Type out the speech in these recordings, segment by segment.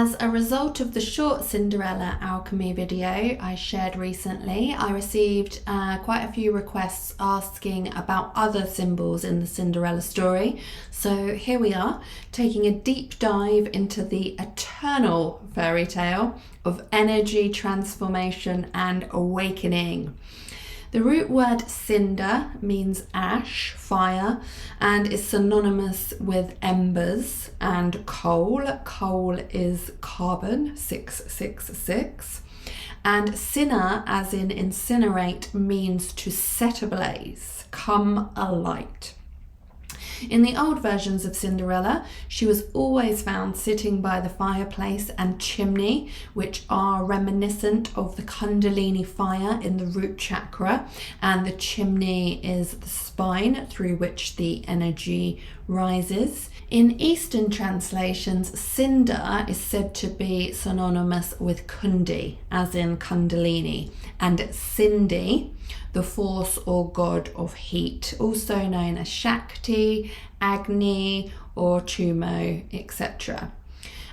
As a result of the short Cinderella alchemy video I shared recently, I received quite a few requests asking about other symbols in the Cinderella story. So here we are, taking a deep dive into the eternal fairy tale of energy transformation and awakening. The root word cinder means ash, fire, and is synonymous with embers and coal. Coal is carbon, 666. And cinna, as in incinerate, means to set ablaze, come alight. In the old versions of Cinderella, she was always found sitting by the fireplace and chimney, which are reminiscent of the Kundalini fire in the root chakra, and the chimney is the spine through which the energy rises. In Eastern translations, cinder is said to be synonymous with Kundi, as in Kundalini, and Sindhi, the force or god of heat, also known as Shakti, Agni, or Chumo, etc.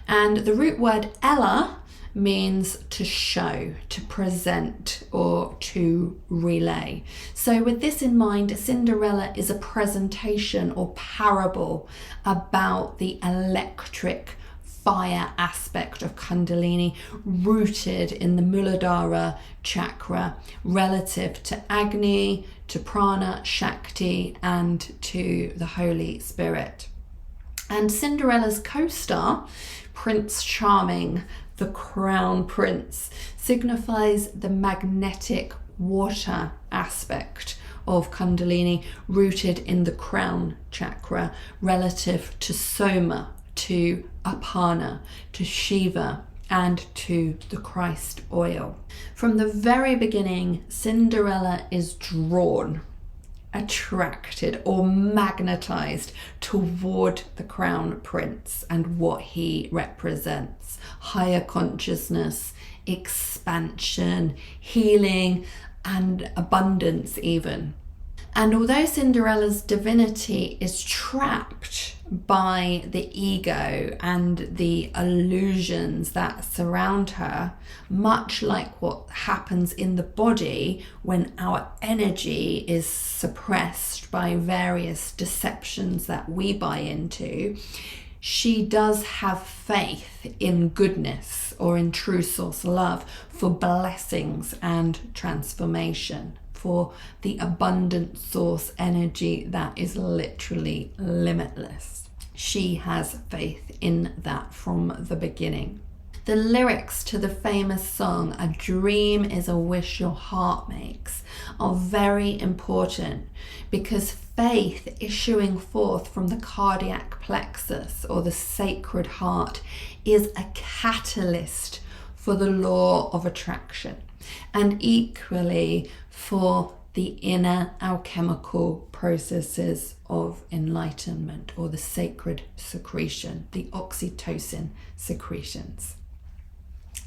And the root word Ella means to show, to present, or to relay. So with this in mind, Cinderella is a presentation or parable about the electric fire aspect of Kundalini, rooted in the Muladhara chakra, relative to Agni, to Prana, Shakti, and to the Holy Spirit. And Cinderella's co-star, Prince Charming, the Crown Prince, signifies the magnetic water aspect of Kundalini, rooted in the crown chakra, relative to Soma, to Aparna, to Shiva, and to the Christ oil. From the very beginning, Cinderella is drawn, attracted, or magnetized toward the crown prince and what he represents: higher consciousness, expansion, healing, and abundance even. And although Cinderella's divinity is trapped by the ego and the illusions that surround her, much like what happens in the body when our energy is suppressed by various deceptions that we buy into, she does have faith in goodness, or in true source love, for blessings and transformation, for the abundant source energy that is literally limitless. She has faith in that from the beginning. The lyrics to the famous song, "A Dream is a Wish Your Heart Makes," are very important, because faith issuing forth from the cardiac plexus, or the sacred heart, is a catalyst for the law of attraction, and equally for the inner alchemical processes of enlightenment, or the sacred secretion, the oxytocin secretions.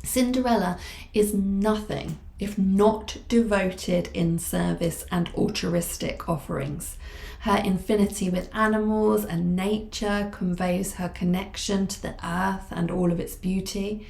Cinderella is nothing if not devoted in service and altruistic offerings. Her infinity with animals and nature conveys her connection to the earth and all of its beauty.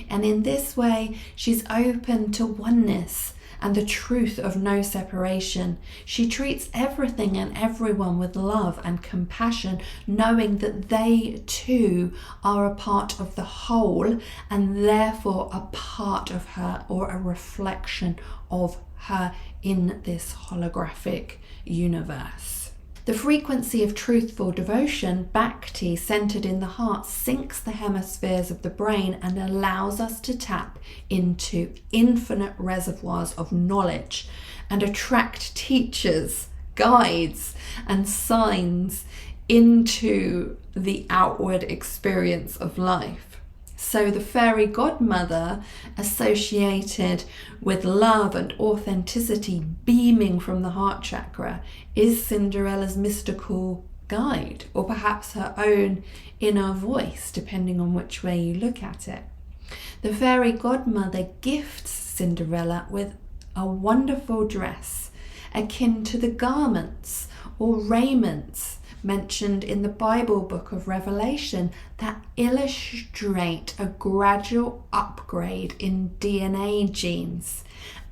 And in this way, she's open to oneness and the truth of no separation. She treats everything and everyone with love and compassion, knowing that they too are a part of the whole, and therefore a part of her, or a reflection of her in this holographic universe. The frequency of truthful devotion, bhakti, centered in the heart, syncs the hemispheres of the brain and allows us to tap into infinite reservoirs of knowledge and attract teachers, guides, and signs into the outward experience of life. So the fairy godmother, associated with love and authenticity beaming from the heart chakra, is Cinderella's mystical guide, or perhaps her own inner voice, depending on which way you look at it. The fairy godmother gifts Cinderella with a wonderful dress, akin to the garments or raiments mentioned in the Bible book of Revelation that illustrate a gradual upgrade in DNA genes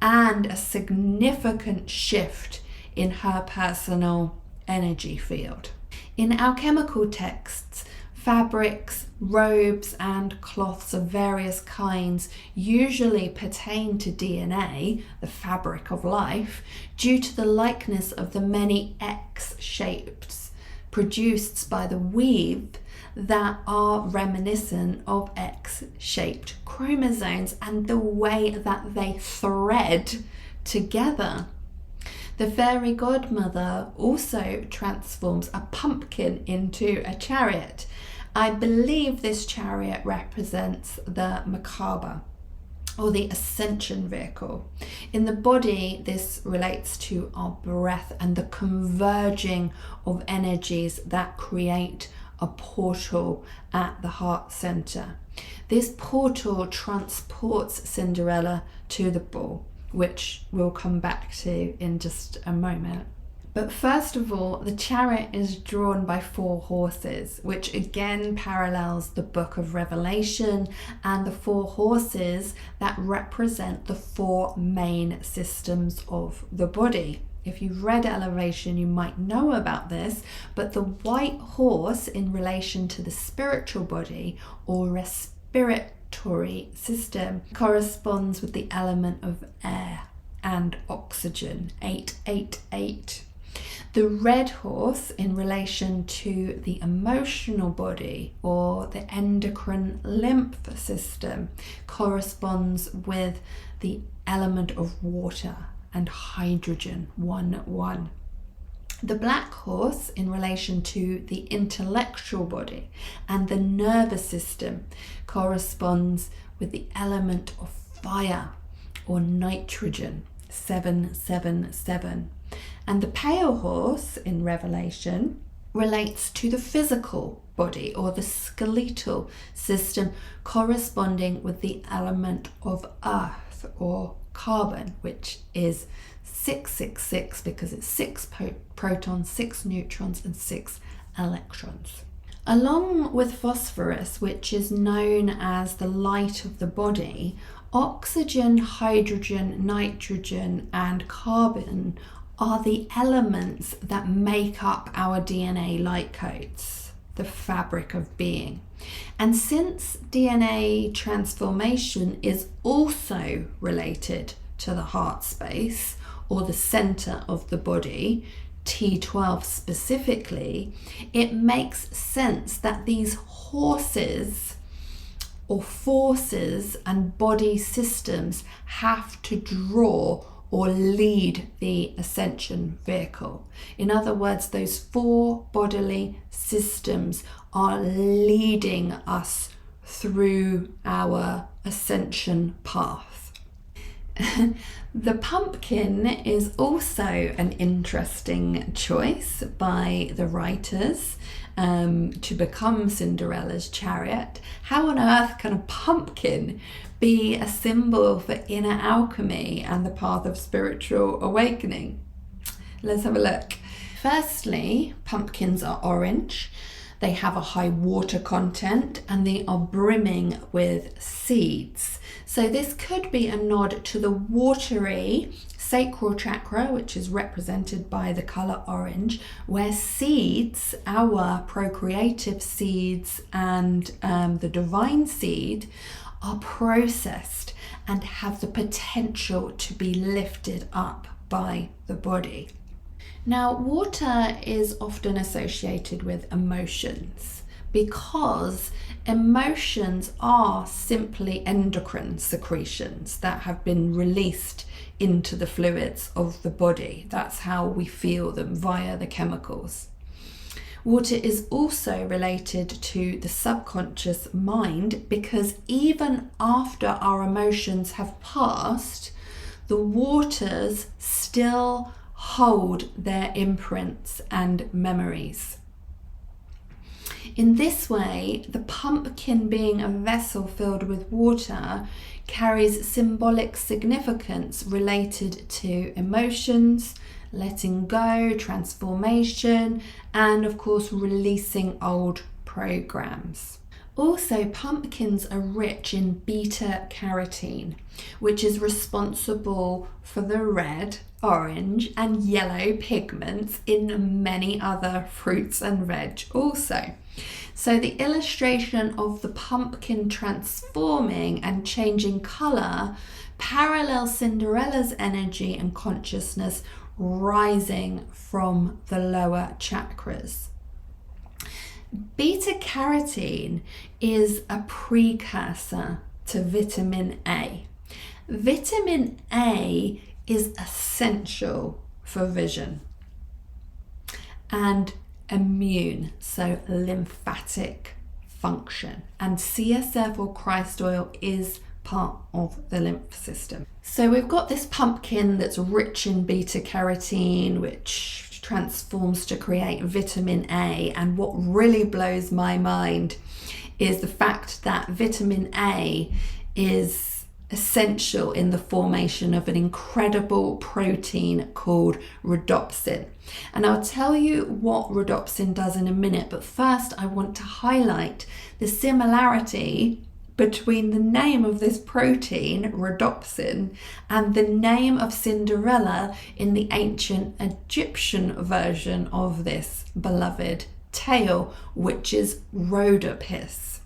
and a significant shift in her personal energy field. In alchemical texts, fabrics, robes, and cloths of various kinds usually pertain to DNA, the fabric of life, due to the likeness of the many X shapes produced by the weave that are reminiscent of X-shaped chromosomes and the way that they thread together. The fairy godmother also transforms a pumpkin into a chariot. I believe this chariot represents the Merkaba, or the ascension vehicle. In the body, this relates to our breath and the converging of energies that create a portal at the heart center. This portal transports Cinderella to the ball, which we'll come back to in just a moment. But first of all, the chariot is drawn by 4 horses, which again parallels the book of Revelation and the 4 horses that represent the 4 main systems of the body. If you've read Elevation, you might know about this, but the white horse in relation to the spiritual body or respiratory system corresponds with the element of air and oxygen, 888. The red horse in relation to the emotional body or the endocrine lymph system corresponds with the element of water and hydrogen, 1-1. The black horse in relation to the intellectual body and the nervous system corresponds with the element of fire or nitrogen, 777. And the pale horse in Revelation relates to the physical body or the skeletal system corresponding with the element of earth or carbon, which is 666 because it's 6 protons, 6 neutrons and 6 electrons. Along with phosphorus, which is known as the light of the body, oxygen, hydrogen, nitrogen and carbon are the elements that make up our DNA light codes, the fabric of being. And since DNA transformation is also related to the heart space or the center of the body, T12 specifically, it makes sense that these horses or forces and body systems have to draw or lead the ascension vehicle. In other words, those 4 bodily systems are leading us through our ascension path. The pumpkin is also an interesting choice by the writers to become Cinderella's chariot. How on earth can a pumpkin be a symbol for inner alchemy and the path of spiritual awakening? Let's have a look. Firstly, pumpkins are orange. They have a high water content and they are brimming with seeds. So this could be a nod to the watery sacral chakra, which is represented by the color orange, where seeds, our procreative seeds and the divine seed, are processed and have the potential to be lifted up by the body. Now, water is often associated with emotions because emotions are simply endocrine secretions that have been released into the fluids of the body. That's how we feel them, via the chemicals. Water is also related to the subconscious mind because even after our emotions have passed, the waters still hold their imprints and memories. In this way, the pumpkin, being a vessel filled with water, carries symbolic significance related to emotions, letting go, transformation, and of course releasing old programs. Also, pumpkins are rich in beta carotene, which is responsible for the red, orange and yellow pigments in many other fruits and veg also. So the illustration of the pumpkin transforming and changing colour parallels Cinderella's energy and consciousness rising from the lower chakras. Beta carotene is a precursor to vitamin A. Vitamin A is essential for vision and immune, so lymphatic function. And CSF or Christ oil is part of the lymph system. So we've got this pumpkin that's rich in beta carotene, which transforms to create vitamin A. And what really blows my mind is the fact that vitamin A is essential in the formation of an incredible protein called rhodopsin. And I'll tell you what rhodopsin does in a minute, but first I want to highlight the similarity between the name of this protein, rhodopsin, and the name of Cinderella in the ancient Egyptian version of this beloved tale, which is Rhodopis.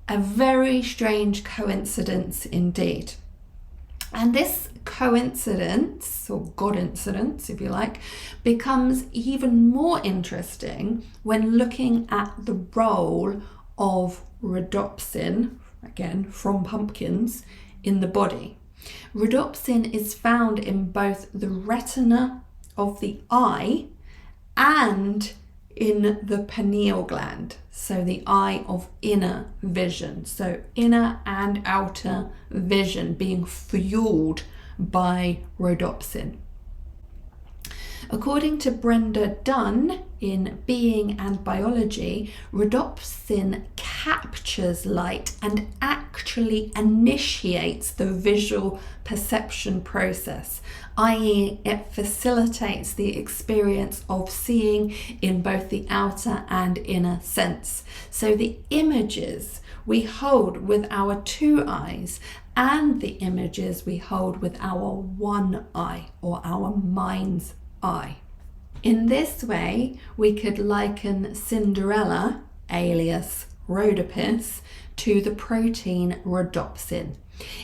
A very strange coincidence indeed. And this coincidence, or God-incidence if you like, becomes even more interesting when looking at the role of rhodopsin, again from pumpkins, in the body. Rhodopsin is found in both the retina of the eye and in the pineal gland, so the eye of inner vision, so inner and outer vision being fueled by rhodopsin. According to Brenda Dunn in Being and Biology, rhodopsin captures light and actually initiates the visual perception process, i.e. it facilitates the experience of seeing in both the outer and inner sense. So the images we hold with our two eyes and the images we hold with our one eye or our mind's eye. In this way, we could liken Cinderella, alias Rhodopis, to the protein rhodopsin,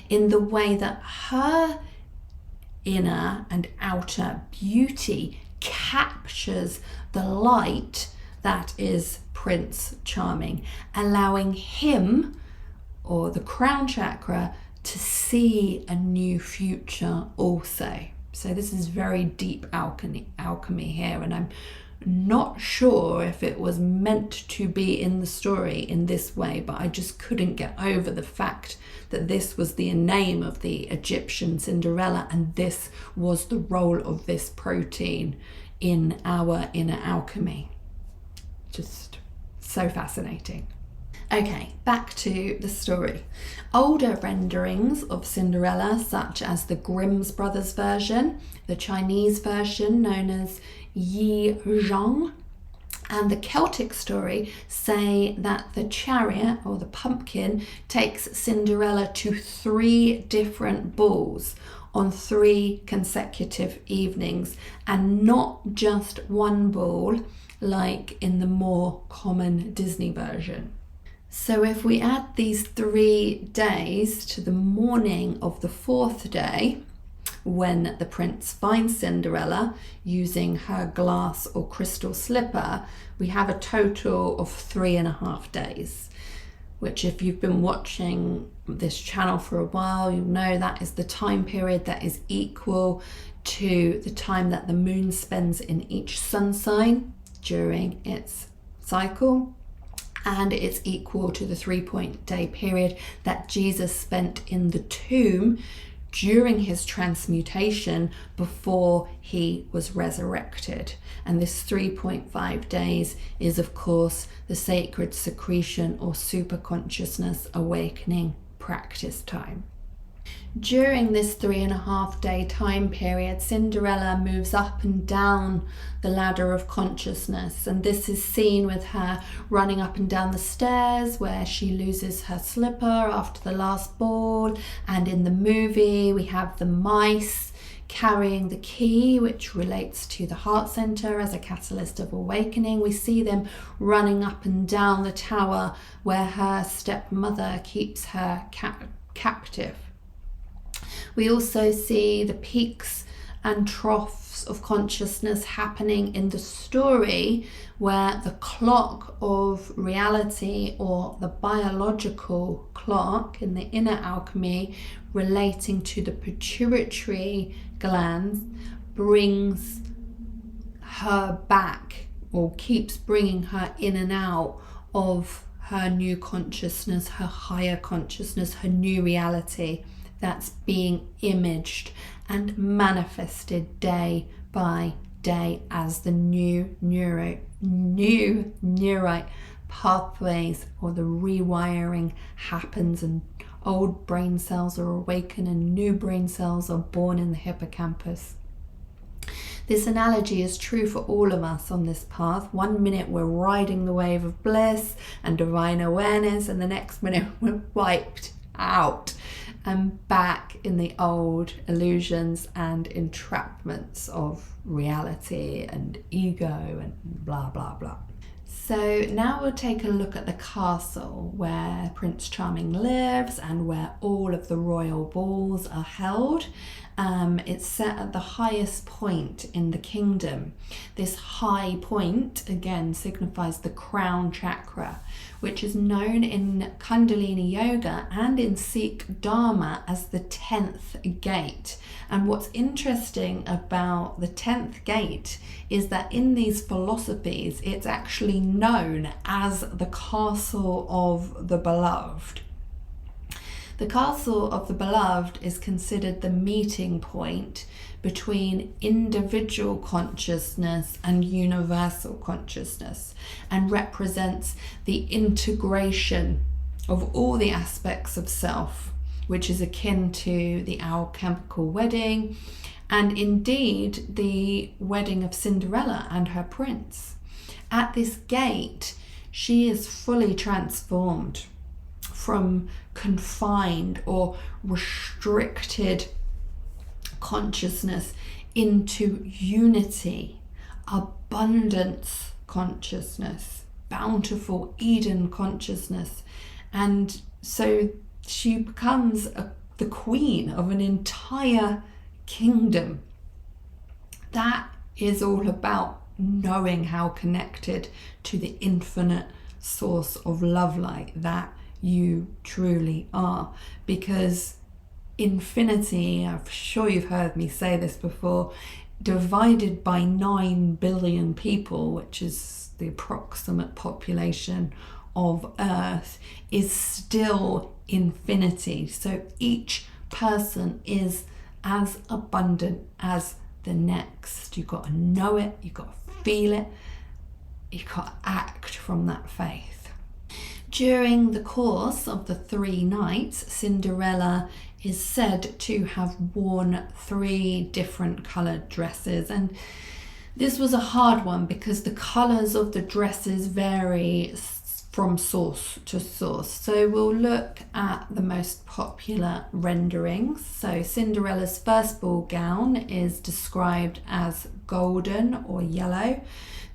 in the way that her inner and outer beauty captures the light that is Prince Charming, allowing him, or the crown chakra, to see a new future also. So this is very deep alchemy here, and I'm not sure if it was meant to be in the story in this way, but I just couldn't get over the fact that this was the name of the Egyptian Cinderella, and this was the role of this protein in our inner alchemy. Just so fascinating. Okay, back to the story. Older renderings of Cinderella, such as the Grimm's Brothers version, the Chinese version known as Yi Zhang, and the Celtic story say that the chariot, or the pumpkin, takes Cinderella to 3 different balls on 3 consecutive evenings, and not just one ball like in the more common Disney version. So if we add these 3 days to the morning of the 4th day, when the prince finds Cinderella using her glass or crystal slipper, we have a total of 3.5 days, which, if you've been watching this channel for a while, you'll know that is the time period that is equal to the time that the moon spends in each sun sign during its cycle. And it's equal to the 3-day period that Jesus spent in the tomb during his transmutation before he was resurrected. And this 3.5 days is, of course, the sacred secretion or super consciousness awakening practice time. During this 3.5 day time period, Cinderella moves up and down the ladder of consciousness, and this is seen with her running up and down the stairs where she loses her slipper after the last ball, and in the movie we have the mice carrying the key, which relates to the heart center as a catalyst of awakening. We see them running up and down the tower where her stepmother keeps her captive. We also see the peaks and troughs of consciousness happening in the story, where the clock of reality, or the biological clock in the inner alchemy relating to the pituitary glands, brings her back, or keeps bringing her in and out of her new consciousness, her higher consciousness, her new reality that's being imaged and manifested day by day as the new neurite pathways, or the rewiring happens, and old brain cells are awakened and new brain cells are born in the hippocampus. This analogy is true for all of us on this path. 1 minute we're riding the wave of bliss and divine awareness, and the next minute we're wiped out and back in the old illusions and entrapments of reality and ego and blah blah blah. So now we'll take a look at the castle where Prince Charming lives and where all of the royal balls are held. It's set at the highest point in the kingdom. This high point again signifies the crown chakra, which is known in Kundalini yoga and in Sikh Dharma as the 10th gate. And what's interesting about the 10th gate is that in these philosophies it's actually known as the castle of the beloved. The castle of the beloved is considered the meeting point between individual consciousness and universal consciousness, and represents the integration of all the aspects of self, which is akin to the alchemical wedding, and indeed the wedding of Cinderella and her prince. At this gate, she is fully transformed from confined or restricted consciousness into unity, abundance consciousness, bountiful Eden consciousness. And so she becomes the queen of an entire kingdom. That is all about knowing how connected to the infinite source of love light that you truly are, because infinity, I'm sure you've heard me say this before, divided by 9 billion people, which is the approximate population of Earth, is still infinity. So each person is as abundant as the next. You've got to know it, you've got to feel it, you've got to act from that faith. During the course of the 3 nights, Cinderella is said to have worn 3 different coloured dresses, and this was a hard one because the colours of the dresses vary from source to source. So we'll look at the most popular renderings. So Cinderella's first ball gown is described as golden or yellow.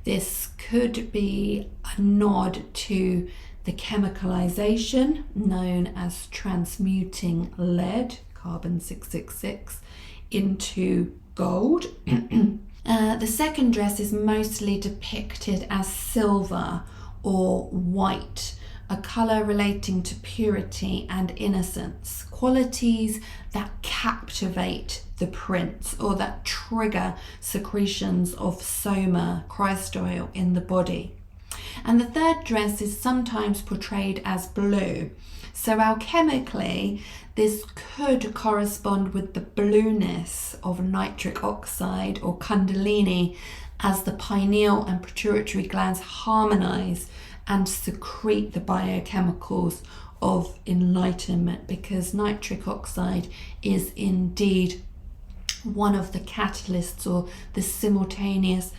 This could be a nod to the chemicalization known as transmuting lead, carbon 666, into gold. The second dress is mostly depicted as silver or white, a colour relating to purity and innocence, qualities that captivate the prince or that trigger secretions of soma, Christ oil, in the body. And the third dress is sometimes portrayed as blue. So alchemically, this could correspond with the blueness of nitric oxide or Kundalini as the pineal and pituitary glands harmonize and secrete the biochemicals of enlightenment, because nitric oxide is indeed one of the catalysts or the simultaneous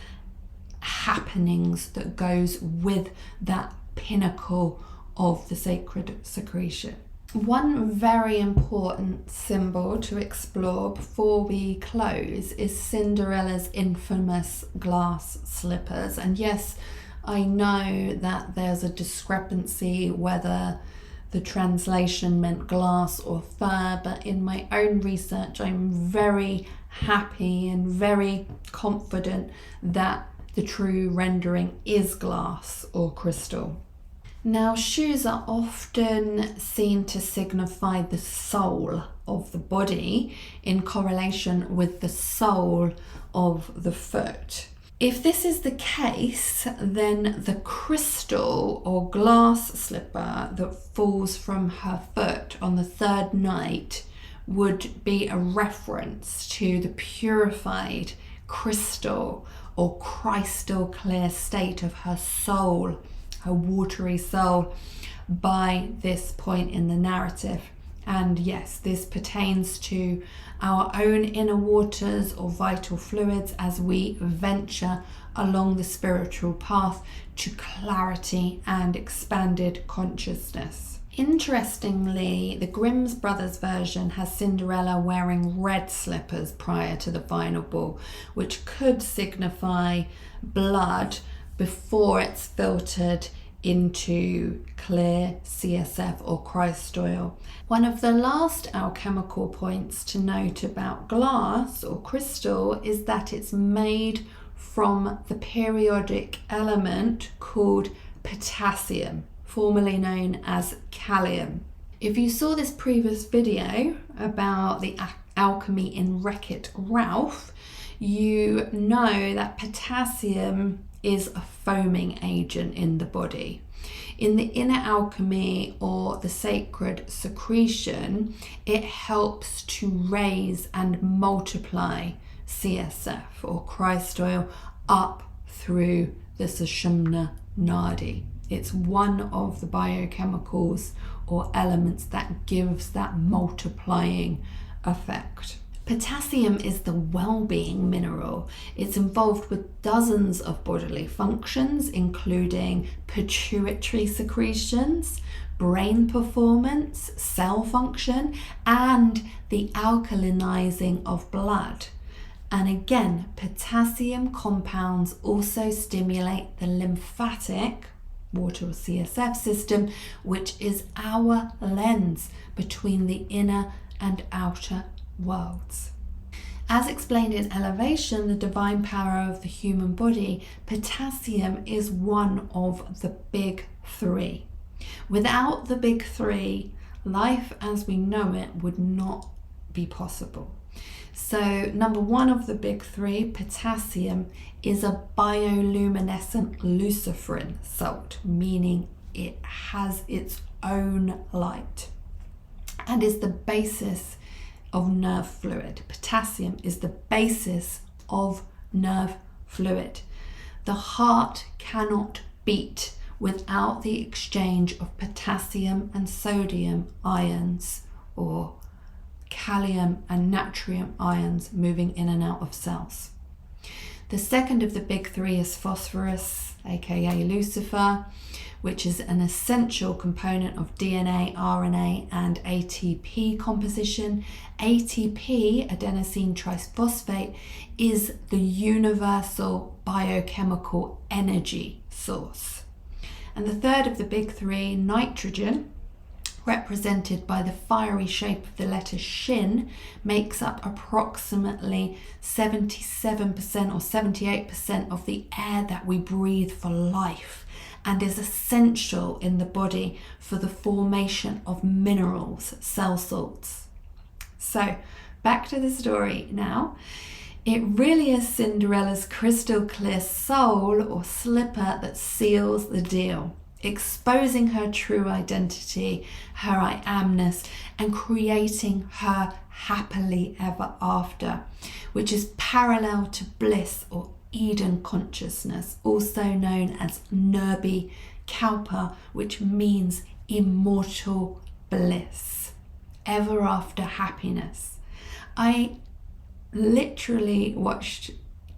happenings that goes with that pinnacle of the sacred secretion. One very important symbol to explore before we close is Cinderella's infamous glass slippers. And yes, I know that there's a discrepancy whether the translation meant glass or fur, but in my own research, I'm very happy and very confident that the true rendering is glass or crystal. Now, shoes are often seen to signify the soul of the body in correlation with the soul of the foot. If this is the case, then the crystal or glass slipper that falls from her foot on the third night would be a reference to the purified crystal or crystal clear state of her soul, her watery soul, by this point in the narrative. And yes, this pertains to our own inner waters or vital fluids as we venture along the spiritual path to clarity and expanded consciousness. Interestingly, the Grimm's Brothers version has Cinderella wearing red slippers prior to the final ball, which could signify blood before it's filtered into clear CSF or Christ oil. One of the last alchemical points to note about glass or crystal is that it's made from the periodic element called potassium, formerly known as calcium. If you saw this previous video about the alchemy in Wreck-It Ralph, you know that potassium is a foaming agent in the body. In the Inner Alchemy or the sacred secretion, it helps to raise and multiply CSF or Christ oil up through the Sushumna Nadi. It's one of the biochemicals or elements that gives that multiplying effect. Potassium is the well-being mineral. It's involved with dozens of bodily functions, including pituitary secretions, brain performance, cell function, and the alkalinizing of blood. And again, potassium compounds also stimulate the lymphatic, water or CSF system, which is our lens between the inner and outer worlds. As explained in Elevation, the divine power of the human body, potassium is one of the big three. Without the big three, life as we know it would not be possible. So number one of the big three, potassium, is a bioluminescent luciferin salt, meaning it has its own light and is the basis of nerve fluid. Potassium is the basis of nerve fluid. The heart cannot beat without the exchange of potassium and sodium ions, or calcium and natrium ions moving in and out of cells. The second of the big three is phosphorus, aka Lucifer, which is an essential component of DNA, RNA, and ATP composition. ATP, adenosine triphosphate, is the universal biochemical energy source. And the third of the big three, nitrogen, represented by the fiery shape of the letter Shin, makes up approximately 77% or 78% of the air that we breathe for life, and is essential in the body for the formation of minerals, cell salts. So back to the story now. It really is Cinderella's crystal clear soul or slipper that seals the deal, exposing her true identity, her I amness, and creating her happily ever after, which is parallel to bliss or Eden consciousness, also known as Nirbi Kalpa, which means immortal bliss, ever after happiness. I literally watched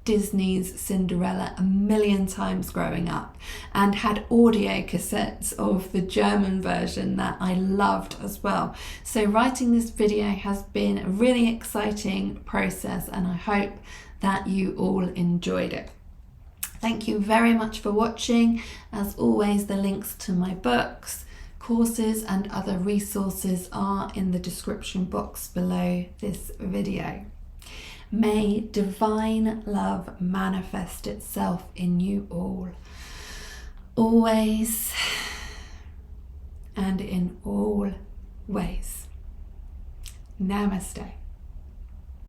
Disney's Cinderella a million times growing up and had audio cassettes of the German version that I loved as well. So writing this video has been a really exciting process, and I hope that you all enjoyed it. Thank you very much for watching. As always, the links to my books, courses and other resources are in the description box below this video. May divine love manifest itself in you all, always and in all ways. Namaste.